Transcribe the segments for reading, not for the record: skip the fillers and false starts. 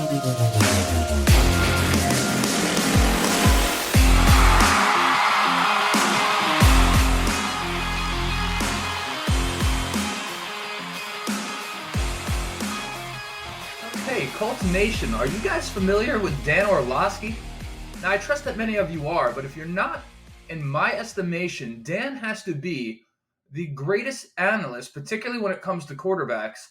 Hey, Colts Nation, are you guys familiar with Dan Orlovsky? Now, I trust that many of you are, but if you're not, in my estimation, Dan has to be the greatest analyst, particularly when it comes to quarterbacks,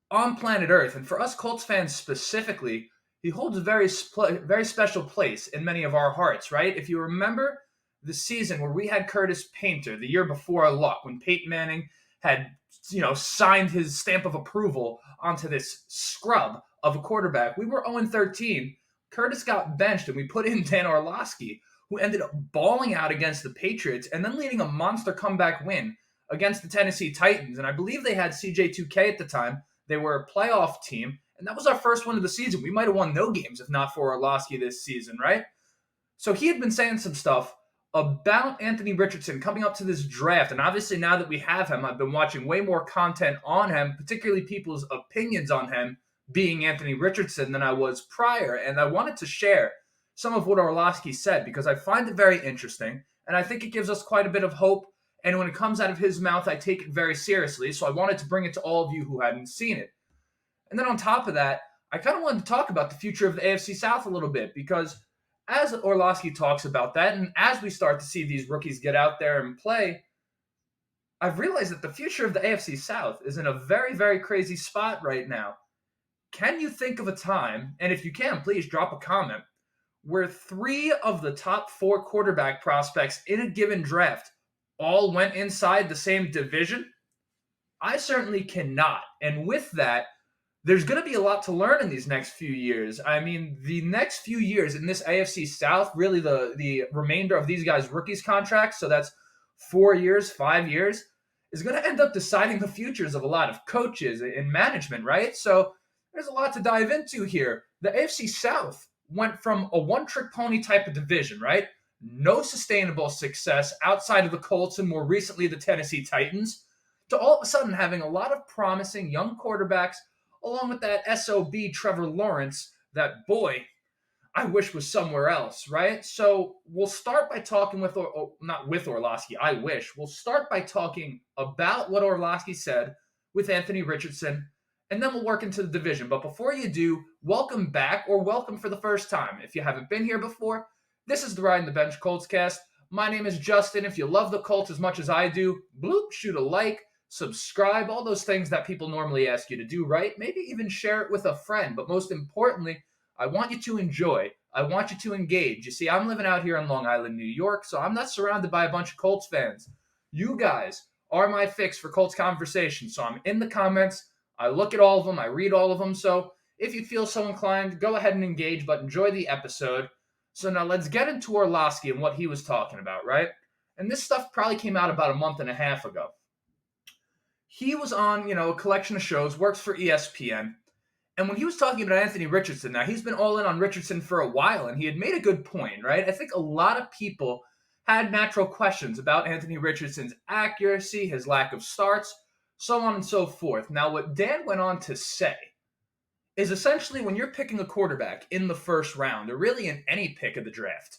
on planet Earth. And for us Colts fans specifically, he holds a very special place in many of our hearts, right? If you remember the season where we had Curtis Painter the year before our luck, when Peyton Manning had, signed his stamp of approval onto this scrub of a quarterback, we were 0-13. Curtis got benched, and we put in Dan Orlovsky, who ended up balling out against the Patriots and then leading a monster comeback win against the Tennessee Titans. And I believe they had CJ2K at the time. They were a playoff team, and that was our first win of the season. We might have won no games if not for Orlovsky this season, right? So he had been saying some stuff about Anthony Richardson coming up to this draft, and obviously now that we have him, I've been watching way more content on him, particularly people's opinions on him being Anthony Richardson than I was prior, and I wanted to share some of what Orlovsky said because I find it very interesting, and I think it gives us quite a bit of hope. And when it comes out of his mouth, I take it very seriously. So I wanted to bring it to all of you who hadn't seen it. And then on top of that, I kind of wanted to talk about the future of the AFC South a little bit because as Orlovsky talks about that, and as we start to see these rookies get out there and play, I've realized that the future of the AFC South is in a very, very crazy spot right now. Can you think of a time, and if you can, please drop a comment, where 3 of the top 4 quarterback prospects in a given draft all went inside the same division? I certainly cannot. And with that, there's going to be a lot to learn in these next few years. I mean, the next few years in this AFC South, really the remainder of these guys' rookies contracts, so that's 4 years, 5 years, is going to end up deciding the futures of a lot of coaches and management, right? So there's a lot to dive into here. The AFC South went from a one-trick pony type of division, right? No sustainable success outside of the Colts and more recently the Tennessee Titans, to all of a sudden having a lot of promising young quarterbacks along with that SOB Trevor Lawrence that, boy, I wish was somewhere else, right? So we'll start by talking not with Orlovsky, I wish. We'll start by talking about what Orlovsky said with Anthony Richardson, and then we'll work into the division. But before you do, welcome back or welcome for the first time. If you haven't been here before, this is the Riding the Bench Colts cast. My name is Justin. If you love the Colts as much as I do, shoot a like, subscribe, all those things that people normally ask you to do, right? Maybe even share it with a friend. But most importantly, I want you to enjoy. I want you to engage. You see, I'm living out here in Long Island, New York, so I'm not surrounded by a bunch of Colts fans. You guys are my fix for Colts conversation. So I'm in the comments. I look at all of them. I read all of them. So if you feel so inclined, go ahead and engage, but enjoy the episode. So now let's get into Orlovsky and what he was talking about, right? And this stuff probably came out about a month and a half ago. He was on, a collection of shows, works for ESPN. And when he was talking about Anthony Richardson, now he's been all in on Richardson for a while, and he had made a good point, right? I think a lot of people had natural questions about Anthony Richardson's accuracy, his lack of starts, so on and so forth. Now, what Dan went on to say is essentially when you're picking a quarterback in the first round, or really in any pick of the draft,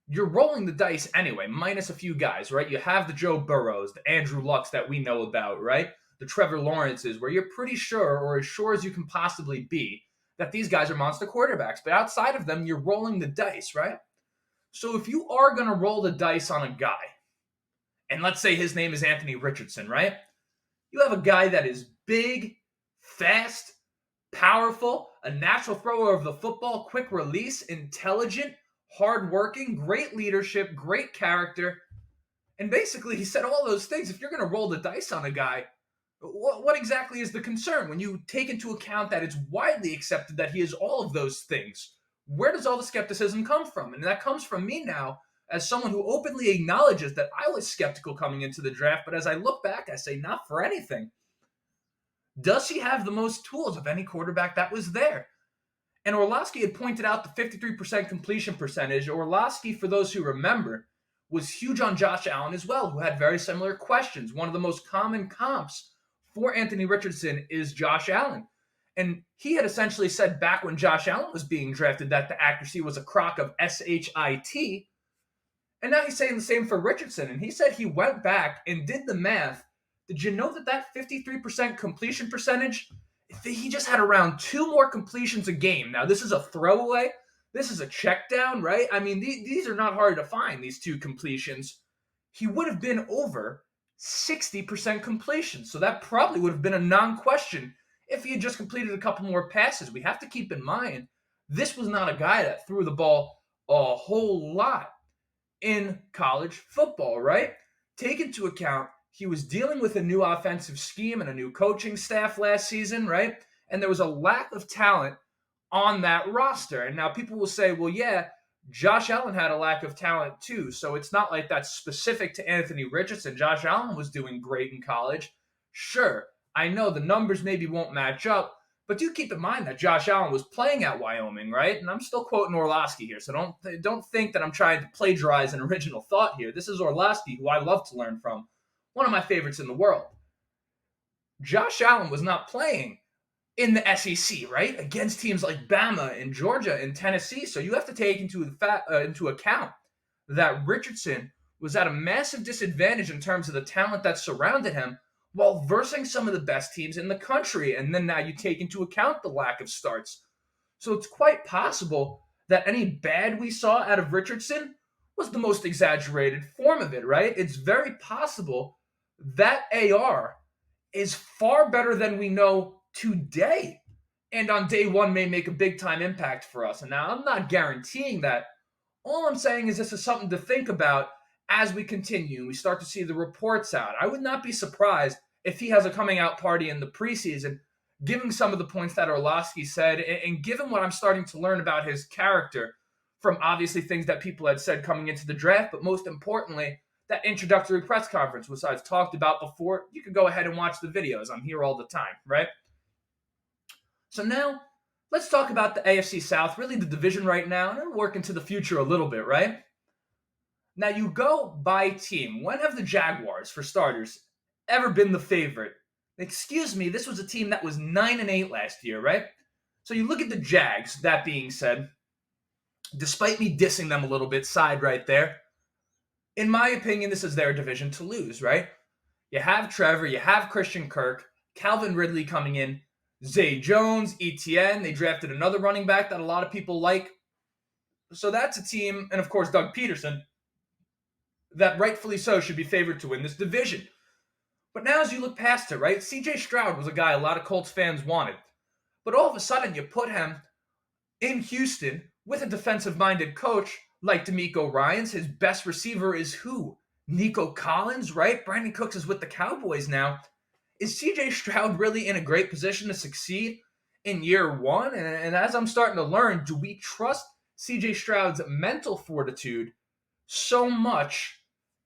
you're rolling the dice anyway, minus a few guys, right? You have the Joe Burrows, the Andrew Lucks that we know about, right? The Trevor Lawrences, where you're pretty sure, or as sure as you can possibly be, that these guys are monster quarterbacks. But outside of them, you're rolling the dice, right? So if you are going to roll the dice on a guy, and let's say his name is Anthony Richardson, right? You have a guy that is big, fast, powerful, a natural thrower of the football, quick release, intelligent, hardworking, great leadership, great character. And basically, he said all those things. If you're going to roll the dice on a guy, what exactly is the concern when you take into account that it's widely accepted that he is all of those things? Where does all the skepticism come from? And that comes from me now as someone who openly acknowledges that I was skeptical coming into the draft. But as I look back, I say, not for anything. Does he have the most tools of any quarterback that was there? And Orlovsky had pointed out the 53% completion percentage. Orlovsky, for those who remember, was huge on Josh Allen as well, who had very similar questions. One of the most common comps for Anthony Richardson is Josh Allen. And he had essentially said back when Josh Allen was being drafted that the accuracy was a crock of SHIT. And now he's saying the same for Richardson. And he said he went back and did the math. Did you know that 53% completion percentage, if he just had around 2 more completions a game? Now, this is a throwaway. This is a check down, right? I mean, these are not hard to find, these 2 completions. He would have been over 60% completion. So that probably would have been a non-question if he had just completed a couple more passes. We have to keep in mind, this was not a guy that threw the ball a whole lot in college football, right? Take into account he was dealing with a new offensive scheme and a new coaching staff last season, right? And there was a lack of talent on that roster. And now people will say, well, yeah, Josh Allen had a lack of talent too. So it's not like that's specific to Anthony Richardson. Josh Allen was doing great in college. Sure, I know the numbers maybe won't match up, but do keep in mind that Josh Allen was playing at Wyoming, right? And I'm still quoting Orlovsky here, so don't think that I'm trying to plagiarize an original thought here. This is Orlovsky, who I love to learn from, one of my favorites in the world. Josh Allen was not playing in the SEC, right? Against teams like Bama and Georgia and Tennessee. So you have to take into account that Richardson was at a massive disadvantage in terms of the talent that surrounded him while versing some of the best teams in the country. And then now you take into account the lack of starts. So it's quite possible that any bad we saw out of Richardson was the most exaggerated form of it, right? It's very possible that AR is far better than we know today, and on day one may make a big time impact for us. And now I'm not guaranteeing that. All I'm saying is this is something to think about as we continue and we start to see the reports out. I would not be surprised if he has a coming out party in the preseason, given some of the points that Orlovsky said, and given what I'm starting to learn about his character from obviously things that people had said coming into the draft, but most importantly, that introductory press conference, which I've talked about before. You can go ahead and watch the videos. I'm here all the time, right? So now, let's talk about the AFC South, really the division right now, and then work into the future a little bit, right? Now, you go by team. When have the Jaguars, for starters, ever been the favorite? Excuse me, this was a team that was 9-8 last year, right? So you look at the Jags, that being said, despite me dissing them a little bit, side right there, in my opinion, this is their division to lose, right? You have Trevor, you have Christian Kirk, Calvin Ridley coming in, Zay Jones, Etienne. They drafted another running back that a lot of people like. So that's a team, and of course Doug Peterson, that rightfully so should be favored to win this division. But now as you look past it, right, C.J. Stroud was a guy a lot of Colts fans wanted. But all of a sudden you put him in Houston with a defensive-minded coach like DeMeco Ryans. His best receiver is who? Nico Collins, right? Brandon Cooks is with the Cowboys now. Is C.J. Stroud really in a great position to succeed in year one? And as I'm starting to learn, do we trust C.J. Stroud's mental fortitude so much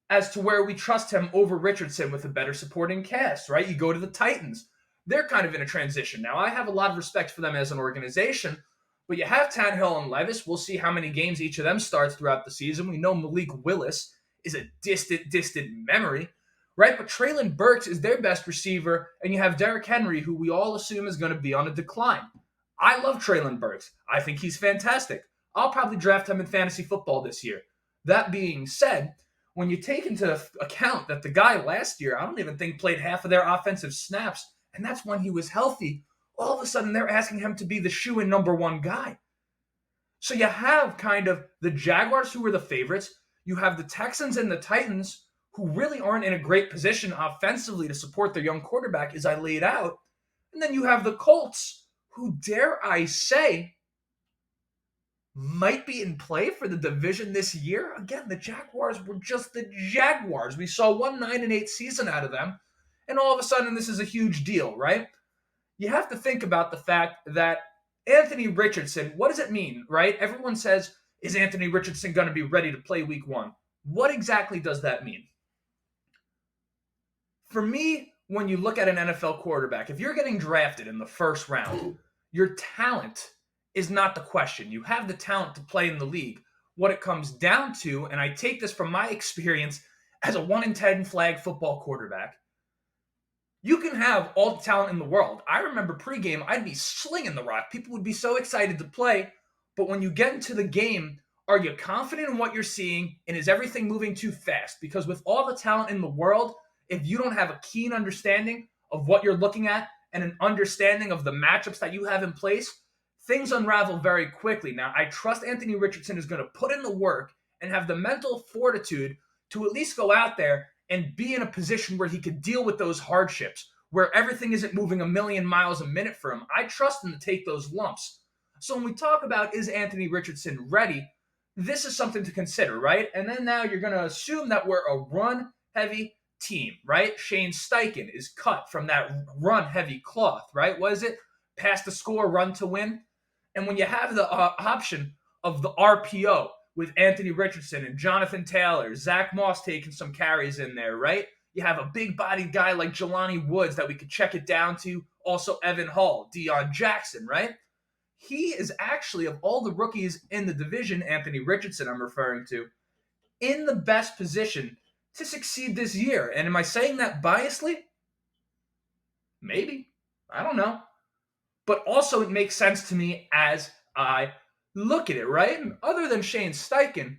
as to where we trust him over Richardson with a better supporting cast, right? You go to the Titans. They're kind of in a transition now. I have a lot of respect for them as an organization, but you have Tannehill and Levis. We'll see how many games each of them starts throughout the season. We know Malik Willis is a distant memory, right? But Treylon Burks is their best receiver, and you have Derrick Henry, who we all assume is going to be on a decline. I love Treylon Burks. I think he's fantastic. I'll probably draft him in fantasy football this year. That being said, when you take into account that the guy last year, I don't even think played half of their offensive snaps, and that's when he was healthy, all of a sudden they're asking him to be the shoo-in number one guy. So you have kind of the Jaguars, who are the favorites. You have the Texans and the Titans, who really aren't in a great position offensively to support their young quarterback, as I laid out. And then you have the Colts, who, dare I say, might be in play for the division this year. Again, the Jaguars were just the Jaguars. We saw one 9-8 season out of them, and all of a sudden this is a huge deal, right? You have to think about the fact that Anthony Richardson, what does it mean, right? Everyone says, is Anthony Richardson going to be ready to play week one? What exactly does that mean? For me, when you look at an NFL quarterback, if you're getting drafted in the first round, your talent is not the question. You have the talent to play in the league. What it comes down to, and I take this from my experience as a 1-in-10 flag football quarterback, You can have all the talent in the world. I remember pregame, I'd be slinging the rock. People would be so excited to play. But when you get into the game, are you confident in what you're seeing? And is everything moving too fast? Because with all the talent in the world, if you don't have a keen understanding of what you're looking at and an understanding of the matchups that you have in place, things unravel very quickly. Now, I trust Anthony Richardson is going to put in the work and have the mental fortitude to at least go out there and be in a position where he could deal with those hardships, where everything isn't moving a million miles a minute for him. I trust him to take those lumps. So when we talk about is Anthony Richardson ready, this is something to consider, right? And then now you're going to assume that we're a run-heavy team, right? Shane Steichen is cut from that run-heavy cloth, right? What is it? Pass to score, run to win. And when you have the option of the RPO with Anthony Richardson and Jonathan Taylor, Zach Moss taking some carries in there, right? You have a big-bodied guy like Jelani Woods that we could check it down to. Also Evan Hall, Deion Jackson, right? He is actually, of all the rookies in the division, Anthony Richardson I'm referring to, in the best position to succeed this year. And am I saying that biasly? Maybe. I don't know. But also it makes sense to me as I look at it, right? And other than Shane Steichen,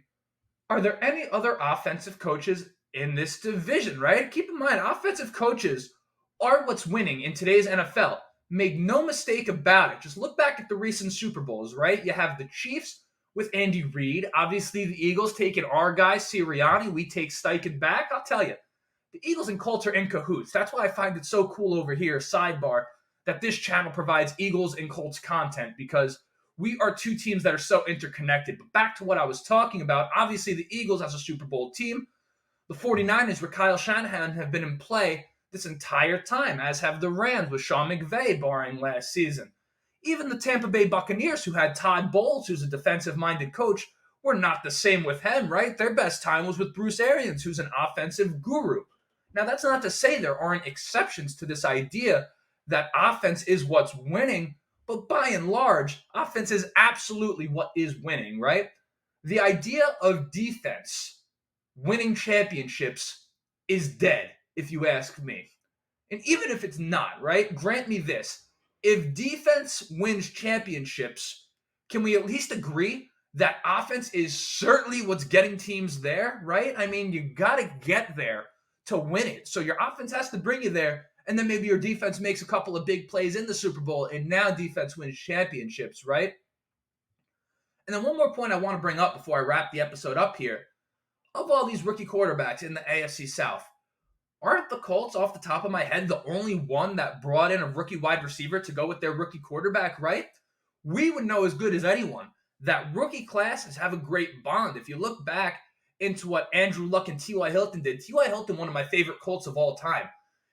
are there any other offensive coaches in this division, right? Keep in mind, offensive coaches are what's winning in today's NFL. Make no mistake about it. Just look back at the recent Super Bowls, right? You have the Chiefs with Andy Reid. Obviously, the Eagles taking our guy, Sirianni. We take Steichen back. I'll tell you, the Eagles and Colts are in cahoots. That's why I find it so cool over here, sidebar, that this channel provides Eagles and Colts content, because we are two teams that are so interconnected. But back to what I was talking about, obviously the Eagles as a Super Bowl team, the 49ers with Kyle Shanahan have been in play this entire time, as have the Rams with Sean McVay, barring last season. Even the Tampa Bay Buccaneers, who had Todd Bowles, who's a defensive-minded coach, were not the same with him, right? Their best time was with Bruce Arians, who's an offensive guru. Now, that's not to say there aren't exceptions to this idea that offense is what's winning, but by and large, offense is absolutely what is winning, right? The idea of defense winning championships is dead, if you ask me. And even if it's not, right? Grant me this. If defense wins championships, can we at least agree that offense is certainly what's getting teams there, right? I mean, you got to get there to win it. So your offense has to bring you there, and then maybe your defense makes a couple of big plays in the Super Bowl, and now defense wins championships, right? And then one more point I want to bring up before I wrap the episode up here. Of all these rookie quarterbacks in the AFC South, aren't the Colts, off the top of my head, the only one that brought in a rookie wide receiver to go with their rookie quarterback, right? We would know as good as anyone that rookie classes have a great bond. If you look back into what Andrew Luck and T.Y. Hilton did, T.Y. Hilton, one of my favorite Colts of all time,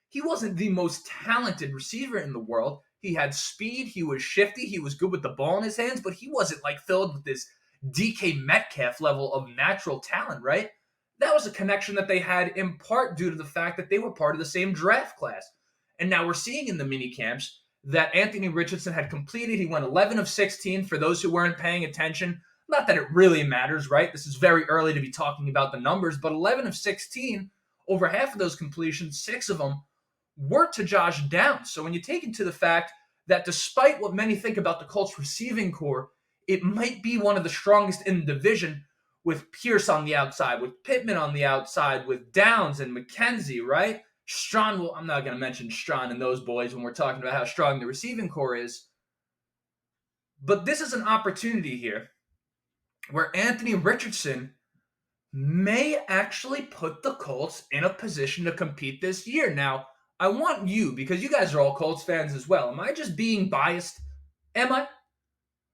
he wasn't the most talented receiver in the world. He had speed, he was shifty, he was good with the ball in his hands, but he wasn't like filled with this DK Metcalf level of natural talent, right? That was a connection that they had in part due to the fact that they were part of the same draft class. And now we're seeing in the mini camps that Anthony Richardson had completed. He went 11 of 16 for those who weren't paying attention. Not that it really matters, right? This is very early to be talking about the numbers, but 11 of 16, over half of those completions, 6 of them were to Josh Downs. So when you take into the fact that despite what many think about the Colts receiving core, it might be one of the strongest in the division, with Pierce on the outside, with Pittman on the outside, with Downs and McKenzie, right? Strawn, well, I'm not going to mention Strawn and those boys when we're talking about how strong the receiving core is. But this is an opportunity here where Anthony Richardson may actually put the Colts in a position to compete this year. Now, I want you, because you guys are all Colts fans as well. Am I just being biased? Am I?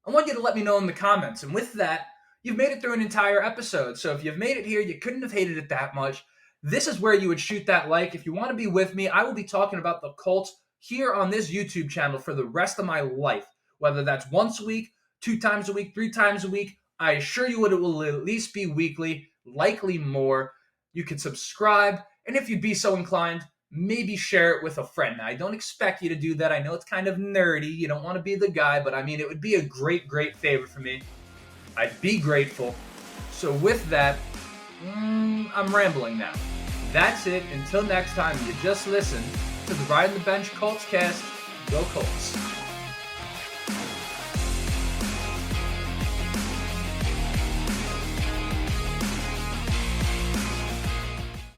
I want you to let me know in the comments. And with that, you've made it through an entire episode. So if you've made it here, you couldn't have hated it that much. This is where you would shoot that like. If you want to be with me, I will be talking about the Colts here on this YouTube channel for the rest of my life. Whether that's once a week, 2 times a week, 3 times a week, I assure you it will at least be weekly, likely more. You can subscribe, and if you'd be so inclined, maybe share it with a friend. Now, I don't expect you to do that. I know it's kind of nerdy. You don't want to be the guy, but I mean, it would be a great, great favor for me. I'd be grateful. So with that, I'm rambling now. That's it. Until next time, you just listen to the Ride in the Bench Colts cast. Go Colts.